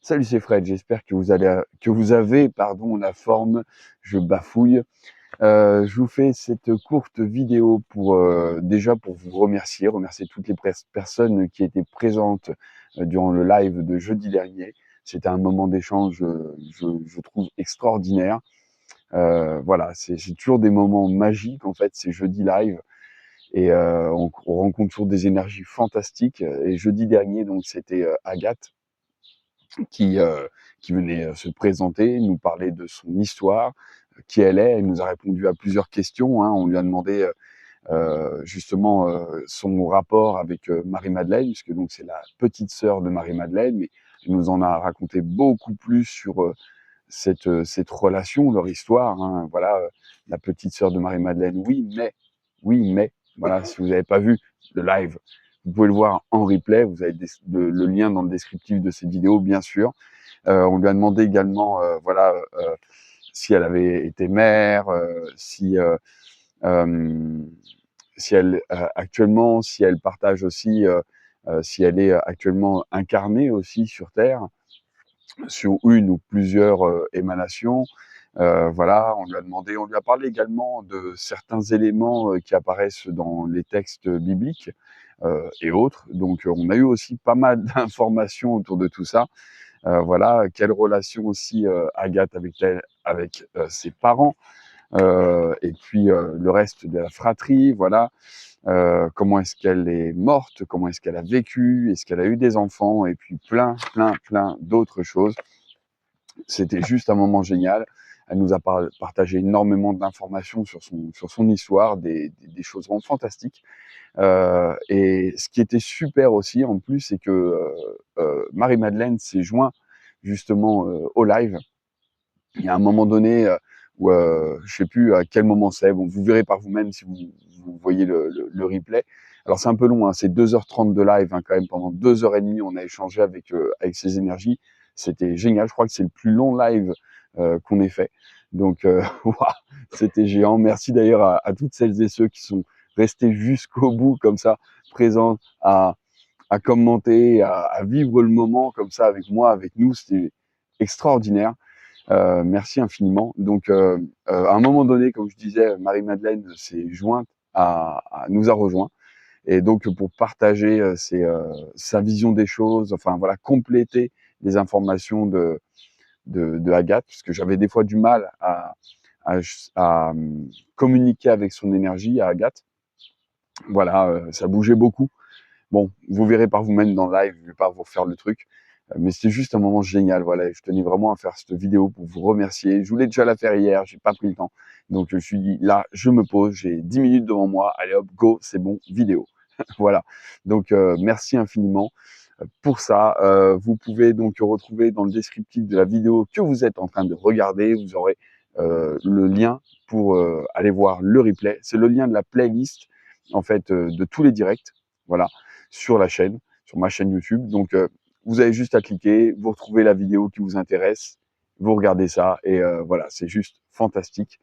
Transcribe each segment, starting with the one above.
Salut, c'est Fred, j'espère que vous avez la forme, je bafouille. Je vous fais cette courte vidéo pour déjà pour vous remercier toutes les personnes qui étaient présentes durant le live de jeudi dernier. C'était un moment d'échange, je trouve extraordinaire. Voilà, c'est toujours des moments magiques en fait, ces jeudis live et on rencontre toujours des énergies fantastiques. Et jeudi dernier, donc c'était Agathe qui, euh, qui venait se présenter, nous parler de son histoire, qui elle est. Elle nous a répondu à plusieurs questions, hein. On lui a demandé justement son rapport avec Marie-Madeleine, puisque donc c'est la petite sœur de Marie-Madeleine, mais elle nous en a raconté beaucoup plus sur cette relation, leur histoire, hein. Voilà, la petite sœur de Marie-Madeleine, oui, mais, voilà, si vous n'avez pas vu le live, vous pouvez le voir en replay, vous avez le lien dans le descriptif de cette vidéo, bien sûr. On lui a demandé également, voilà, si elle avait été mère, euh, si elle actuellement, si elle partage aussi, si elle est actuellement incarnée aussi sur Terre, sur une ou plusieurs émanations. Voilà, on lui a parlé également de certains éléments qui apparaissent dans les textes bibliques et autres. Donc, on a eu aussi pas mal d'informations autour de tout ça. Voilà, quelle relation aussi Agathe avec ses parents, et puis le reste de la fratrie, voilà. Comment est-ce qu'elle est morte, comment est-ce qu'elle a vécu, est-ce qu'elle a eu des enfants, et puis plein d'autres choses. C'était juste un moment génial. Elle nous a partagé énormément d'informations sur son histoire, des choses vraiment fantastiques. Et ce qui était super aussi, en plus, c'est que Marie-Madeleine s'est joint justement au live. Il y a un moment donné où je sais plus à quel moment c'est. Bon, vous verrez par vous-même si vous voyez le replay. Alors c'est un peu long, hein, c'est 2h30 de live, hein, quand même. Pendant 2h30, on a échangé avec ces énergies. C'était génial. Je crois que c'est le plus long live qu'on ait fait. Donc ouah, c'était géant. Merci d'ailleurs à toutes celles et ceux qui sont restés jusqu'au bout comme ça, présents à commenter, à vivre le moment comme ça avec moi, avec nous. C'était extraordinaire. Merci infiniment. Donc, à un moment donné, comme je disais, Marie-Madeleine s'est jointe nous a rejoint. Et donc, pour partager sa vision des choses, enfin voilà, compléter les informations de Agathe, parce que j'avais des fois du mal à, à communiquer avec son énergie à Agathe. Voilà, ça bougeait beaucoup. Bon, vous verrez par vous-même dans le live, je vais pas vous refaire le truc. Mais c'était juste un moment génial, voilà. Et je tenais vraiment à faire cette vidéo pour vous remercier. Je voulais déjà la faire hier, j'ai pas pris le temps. Donc je me suis dit, là, je me pose, j'ai 10 minutes devant moi. Allez hop, go, c'est bon, vidéo. Voilà. Donc merci infiniment pour ça. Vous pouvez donc retrouver dans le descriptif de la vidéo que vous êtes en train de regarder, vous aurez le lien pour aller voir le replay. C'est le lien de la playlist, en fait, de tous les directs. Voilà, sur la chaîne, sur ma chaîne YouTube. Donc, vous avez juste à cliquer, vous retrouvez la vidéo qui vous intéresse, vous regardez ça et voilà, c'est juste fantastique.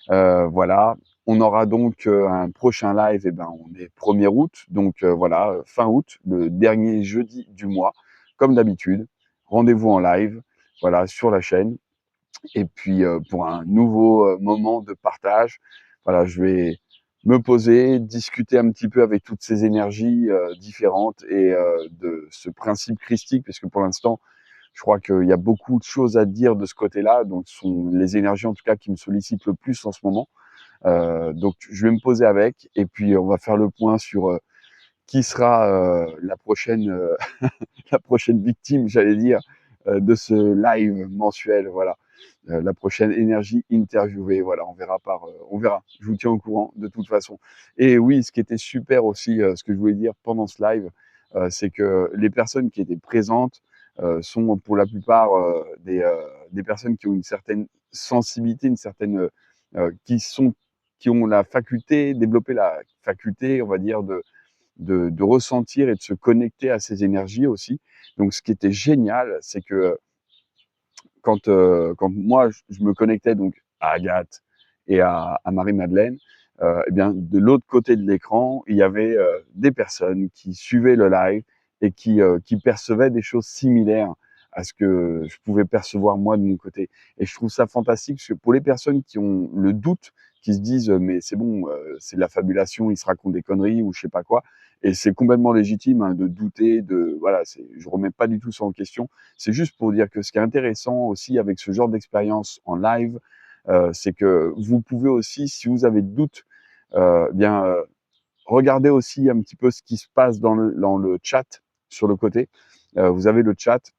Voilà, on aura donc un prochain live, et ben on est 1er août, donc voilà, fin août, le dernier jeudi du mois, comme d'habitude. Rendez-vous en live, voilà, sur la chaîne. Et puis pour un nouveau moment de partage, voilà, je vais me poser, discuter un petit peu avec toutes ces énergies différentes et de ce principe christique, parce que pour l'instant, je crois qu'il y a beaucoup de choses à dire de ce côté-là. Donc, ce sont les énergies en tout cas qui me sollicitent le plus en ce moment. Donc, je vais me poser avec, et puis on va faire le point sur qui sera la prochaine victime, j'allais dire, de ce live mensuel. Voilà, la prochaine énergie interviewée. Voilà, on verra. Je vous tiens au courant de toute façon. Et oui, ce qui était super aussi, ce que je voulais dire pendant ce live, c'est que les personnes qui étaient présentes sont pour la plupart des personnes qui ont une certaine sensibilité, qui ont la faculté, développé la faculté, on va dire, de ressentir et de se connecter à ces énergies aussi. Donc, ce qui était génial, c'est que quand moi, je me connectais donc à Agathe et à Marie-Madeleine, eh bien, de l'autre côté de l'écran, il y avait des personnes qui suivaient le live et qui percevaient des choses similaires à ce que je pouvais percevoir moi de mon côté. Et je trouve ça fantastique parce que pour les personnes qui ont le doute, qui se disent mais c'est bon, c'est de la fabulation, ils se racontent des conneries ou je sais pas quoi. Et c'est complètement légitime hein, de douter, de voilà, je remets pas du tout ça en question. C'est juste pour dire que ce qui est intéressant aussi avec ce genre d'expérience en live, c'est que vous pouvez aussi, si vous avez de doutes, bien regardez aussi un petit peu ce qui se passe dans le chat sur le côté. Vous avez le chat,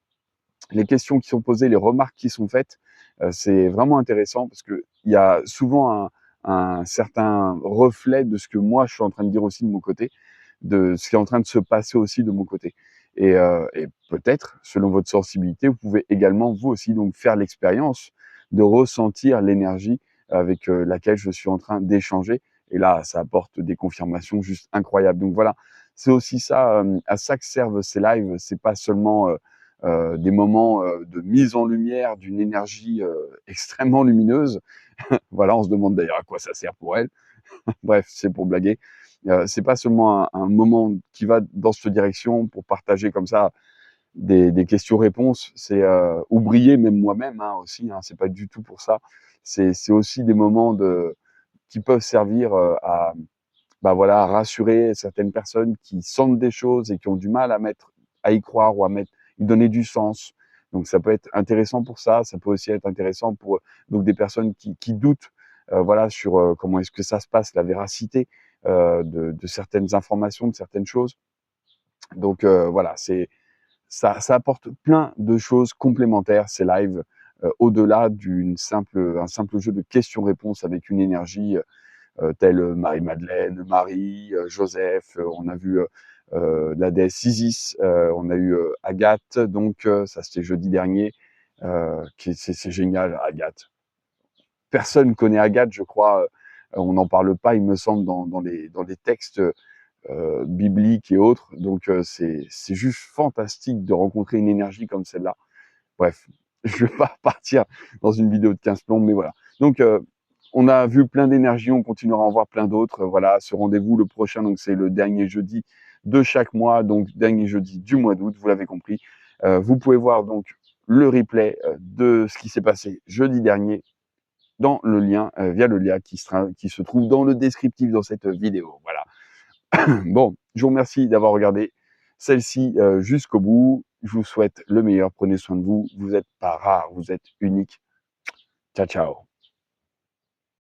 les questions qui sont posées, les remarques qui sont faites. C'est vraiment intéressant parce qu'il y a souvent un certain reflet de ce que moi je suis en train de dire aussi de mon côté, de ce qui est en train de se passer aussi de mon côté. Et peut-être, selon votre sensibilité, vous pouvez également vous aussi donc faire l'expérience de ressentir l'énergie avec laquelle je suis en train d'échanger. Et là, ça apporte des confirmations juste incroyables. Donc voilà, c'est aussi ça, à ça que servent ces lives. C'est pas seulement des moments de mise en lumière d'une énergie extrêmement lumineuse. Voilà, on se demande d'ailleurs à quoi ça sert pour elle. Bref, c'est pour blaguer. C'est pas seulement un moment qui va dans cette direction pour partager comme ça des questions-réponses, c'est ou briller même moi-même hein, aussi. Hein, c'est pas du tout pour ça. C'est aussi des moments qui peuvent servir à bah voilà, à rassurer certaines personnes qui sentent des choses et qui ont du mal à y croire ou y donner du sens. Donc ça peut être intéressant pour ça peut aussi être intéressant pour donc des personnes qui doutent, voilà, sur comment est-ce que ça se passe, la véracité de certaines informations, de certaines choses. Donc voilà, ça apporte plein de choses complémentaires ces lives, au-delà un simple jeu de questions-réponses avec une énergie tels Marie-Madeleine, Marie, Joseph, on a vu la déesse Isis, on a eu Agathe, donc ça c'était jeudi dernier, c'est génial, Agathe. Personne connaît Agathe, je crois, on n'en parle pas, il me semble, dans les textes bibliques et autres, donc c'est juste fantastique de rencontrer une énergie comme celle-là. Bref, je vais pas partir dans une vidéo de 15 plombs, mais voilà. Donc, on a vu plein d'énergies, on continuera à en voir plein d'autres. Voilà, ce rendez-vous, le prochain, donc c'est le dernier jeudi de chaque mois, donc dernier jeudi du mois d'août, vous l'avez compris. Vous pouvez voir donc le replay de ce qui s'est passé jeudi dernier dans le lien, via le lien qui se trouve dans le descriptif dans cette vidéo. Voilà. Bon, je vous remercie d'avoir regardé celle-ci jusqu'au bout. Je vous souhaite le meilleur. Prenez soin de vous. Vous n'êtes pas rare, vous êtes unique. Ciao, ciao.